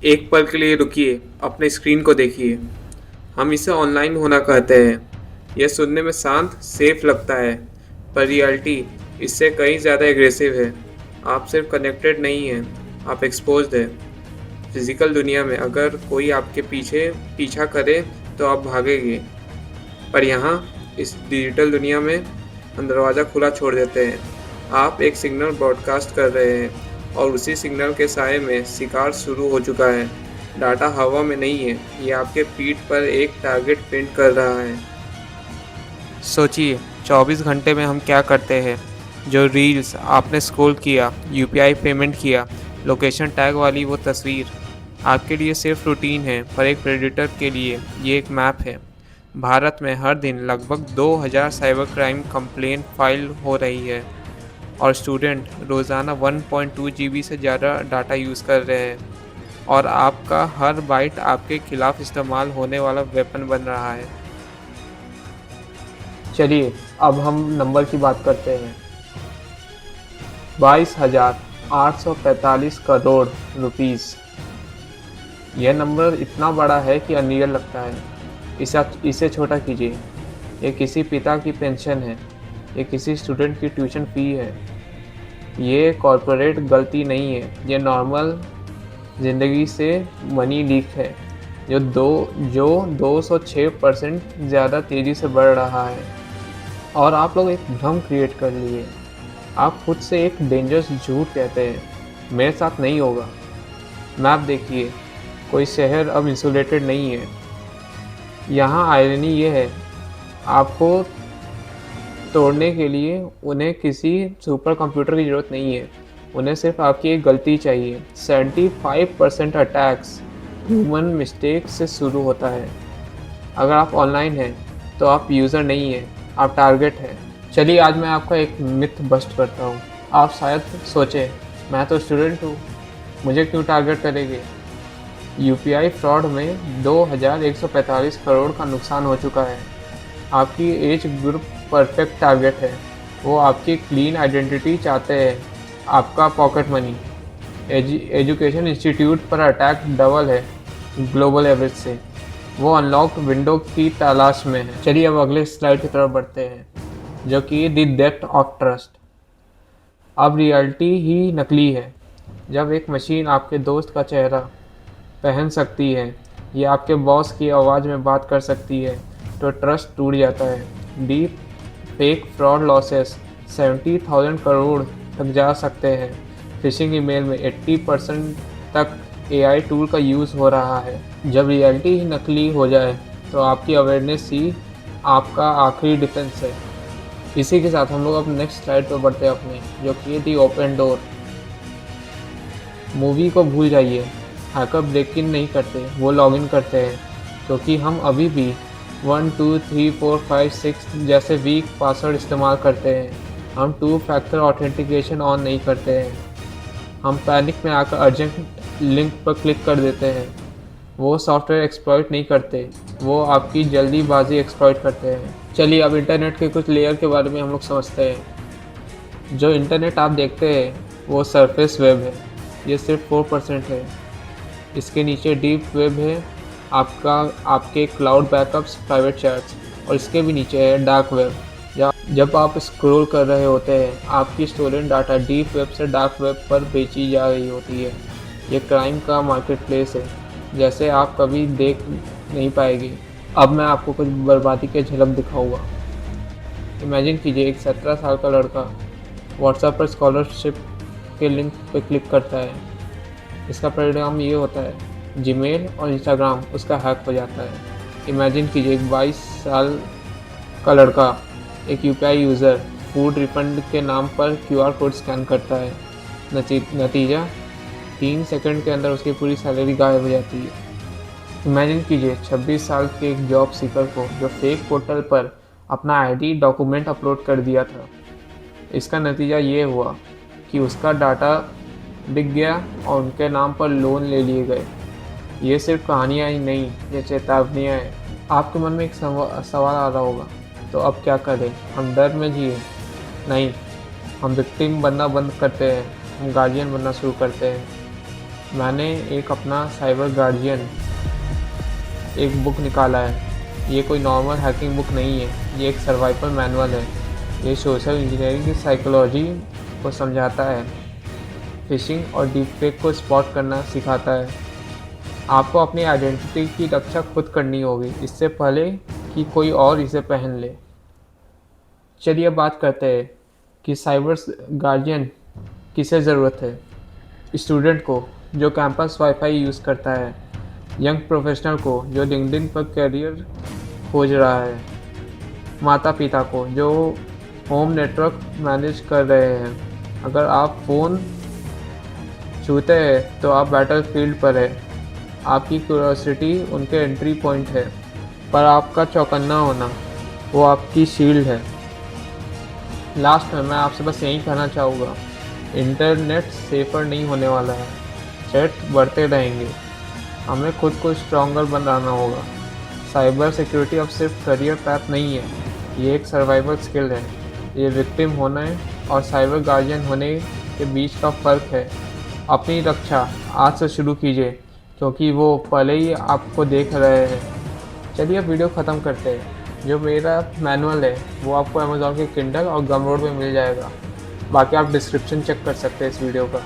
एक पल के लिए रुकिए, अपने स्क्रीन को देखिए। हम इसे ऑनलाइन होना कहते हैं। यह सुनने में शांत, सेफ लगता है, पर रियलिटी इससे कहीं ज़्यादा एग्रेसिव है। आप सिर्फ कनेक्टेड नहीं हैं, आप एक्सपोज्ड हैं। फिजिकल दुनिया में अगर कोई आपके पीछे पीछा करे तो आप भागेंगे, पर यहाँ इस डिजिटल दुनिया में हम दरवाज़ा खुला छोड़ देते हैं। आप एक सिग्नल ब्रॉडकास्ट कर रहे हैं और उसी सिग्नल के साए में शिकार शुरू हो चुका है। डाटा हवा में नहीं है, ये आपके पीठ पर एक टारगेट पिन कर रहा है। सोचिए, 24 घंटे में हम क्या करते हैं? जो रील्स आपने स्क्रॉल किया, यूपीआई पेमेंट किया, लोकेशन टैग वाली वो तस्वीर, आपके लिए सिर्फ रूटीन है, पर एक प्रेडिटर के लिए ये एक मैप है। भारत में हर दिन लगभग 2000 साइबर क्राइम कंप्लेंट फाइल हो रही है और स्टूडेंट रोज़ाना 1.2 जीबी से ज़्यादा डाटा यूज़ कर रहे हैं और आपका हर बाइट आपके खिलाफ इस्तेमाल होने वाला वेपन बन रहा है। चलिए, अब हम नंबर की बात करते हैं। 22,845 करोड़ रुपीस। यह नंबर इतना बड़ा है कि अनरियल लगता है। इसे छोटा कीजिए। ये किसी पिता की पेंशन है, ये किसी स्टूडेंट की ट्यूशन फ़ी है। ये कॉर्पोरेट गलती नहीं है, ये नॉर्मल ज़िंदगी से मनी लीक है जो 206% ज़्यादा तेज़ी से बढ़ रहा है। और आप लोग एक भ्रम क्रिएट कर लिए। आप खुद से एक डेंजरस झूठ कहते हैं, मेरे साथ नहीं होगा। मैप देखिए, कोई शहर अब इंसुलेटेड नहीं है। यहाँ आयरनी ये है, आपको तोड़ने के लिए उन्हें किसी सुपर कंप्यूटर की ज़रूरत नहीं है, उन्हें सिर्फ आपकी एक गलती चाहिए। 75% अटैक्स ह्यूमन मिस्टेक से शुरू होता है। अगर आप ऑनलाइन हैं तो आप यूज़र नहीं हैं, आप टारगेट हैं। चलिए, आज मैं आपका एक मिथ बस्ट करता हूँ। आप शायद सोचें, मैं तो स्टूडेंट हूँ, मुझे क्यों टारगेट करेंगे? यूपीआई फ्रॉड में 2145 करोड़ का नुकसान हो चुका है। आपकी एज ग्रुप परफेक्ट टारगेट है। वो आपकी क्लीन आइडेंटिटी चाहते हैं, आपका पॉकेट मनी। एजुकेशन इंस्टीट्यूट पर अटैक डबल है ग्लोबल एवरेज से। वो अनलॉक्ड विंडो की तलाश में है। चलिए, अब अगले स्लाइड की तरफ बढ़ते हैं, जो कि द डेप्थ ऑफ ट्रस्ट। अब रियलिटी ही नकली है। जब एक मशीन आपके दोस्त का चेहरा पहन सकती है या आपके बॉस की आवाज़ में बात कर सकती है, तो ट्रस्ट टूट जाता है। Deep fake fraud losses 70,000 crore तक जा सकते हैं। फिशिंग ईमेल में 80% तक एआई टूल का यूज़ हो रहा है। जब रियलिटी ही नकली हो जाए तो आपकी अवेयरनेस ही आपका आखिरी डिफेंस है। इसी के साथ हम लोग अब नेक्स्ट स्लाइड पर बढ़ते हैं अपने, जो कि दी ओपन डोर। मूवी को भूल जाइए, हैकर ब्रेक इन नहीं करते, वो लॉगिन करते हैं, क्योंकि हम अभी भी 1 2 3 4 5 6 जैसे वीक पासवर्ड इस्तेमाल करते हैं। हम 2 फैक्टर ऑथेंटिकेशन ऑन नहीं करते हैं। हम पैनिक में आकर अर्जेंट लिंक पर क्लिक कर देते हैं। वो सॉफ्टवेयर एक्सप्लॉइट नहीं करते, वो आपकी जल्दीबाजी एक्सप्लॉइट करते हैं। चलिए, अब इंटरनेट के कुछ लेयर के बारे में हम लोग समझते हैं। जो इंटरनेट आप देखते हैं वो सरफेस वेब है, ये सिर्फ 4% है। इसके नीचे डीप वेब है, आपके क्लाउड बैकअप्स, प्राइवेट चैट्स, और इसके भी नीचे है डार्क वेब। जब आप स्क्रॉल कर रहे होते हैं, आपकी स्टोलन डाटा डीप वेब से डार्क वेब पर बेची जा रही होती है। ये क्राइम का मार्केट प्लेस है, जैसे आप कभी देख नहीं पाएंगे। अब मैं आपको कुछ बर्बादी के झलक दिखाऊंगा। इमेजिन कीजिए, एक 17 साल का लड़का व्हाट्सएप पर स्कॉलरशिप के लिंक पर क्लिक करता है। इसका परिणाम ये होता है, जीमेल और इंस्टाग्राम उसका हैक हो जाता है। इमेजिन कीजिए, एक 22 साल का लड़का, एक यूपीआई यूज़र, फूड रिफंड के नाम पर क्यूआर कोड स्कैन करता है। नतीजा 3 सेकंड के अंदर उसकी पूरी सैलरी गायब हो जाती है। इमेजिन कीजिए 26 साल के एक जॉब सीकर को, जो फेक पोर्टल पर अपना आईडी डॉक्यूमेंट अपलोड कर दिया था। इसका नतीजा ये हुआ कि उसका डाटा बिक गया और उनके नाम पर लोन ले लिए गए। ये सिर्फ कहानियाँ ही नहीं, ये चेतावनियाँ हैं। आपके मन में एक सवाल आ रहा होगा, तो अब क्या करें? हम डर में जिए? नहीं, हम विक्टिम बनना बंद करते हैं, हम गार्जियन बनना शुरू करते हैं। मैंने एक अपना साइबर गार्डियन एक बुक निकाला है। ये कोई नॉर्मल हैकिंग बुक नहीं है, ये एक सर्वाइवल मैनुअल है। ये सोशल इंजीनियरिंग की साइकोलॉजी को समझाता है, फिशिंग और डीपफेक को स्पॉट करना सिखाता है। आपको अपनी आइडेंटिटी की रक्षा खुद करनी होगी, इससे पहले कि कोई और इसे पहन ले। चलिए बात करते हैं कि साइबर गार्डियन किसे ज़रूरत है। स्टूडेंट को जो कैंपस वाईफाई यूज़ करता है, यंग प्रोफेशनल को जो लिंक्डइन पर करियर खोज रहा है, माता पिता को जो होम नेटवर्क मैनेज कर रहे हैं। अगर आप फ़ोन छूते हैं तो आप बैटल फील्ड पर है। आपकी क्यूरोसिटी उनके एंट्री पॉइंट है, पर आपका चौकन्ना होना वो आपकी शील्ड है। लास्ट में मैं आपसे बस यही कहना चाहूँगा, इंटरनेट सेफर नहीं होने वाला है, थ्रेट बढ़ते रहेंगे। हमें खुद को स्ट्रॉन्गर बनाना होगा। साइबर सिक्योरिटी अब सिर्फ करियर पैथ नहीं है, ये एक सर्वाइवल स्किल है। ये विक्टिम होने और साइबर गार्जियन होने के बीच का फ़र्क है। अपनी रक्षा आज से शुरू कीजिए, क्योंकि वो पहले ही आपको देख रहे हैं। चलिए अब वीडियो ख़त्म करते हैं। जो मेरा मैनुअल है वो आपको अमेज़ॉन के किंडल और गमरोड में मिल जाएगा। बाकी आप डिस्क्रिप्शन चेक कर सकते हैं इस वीडियो का।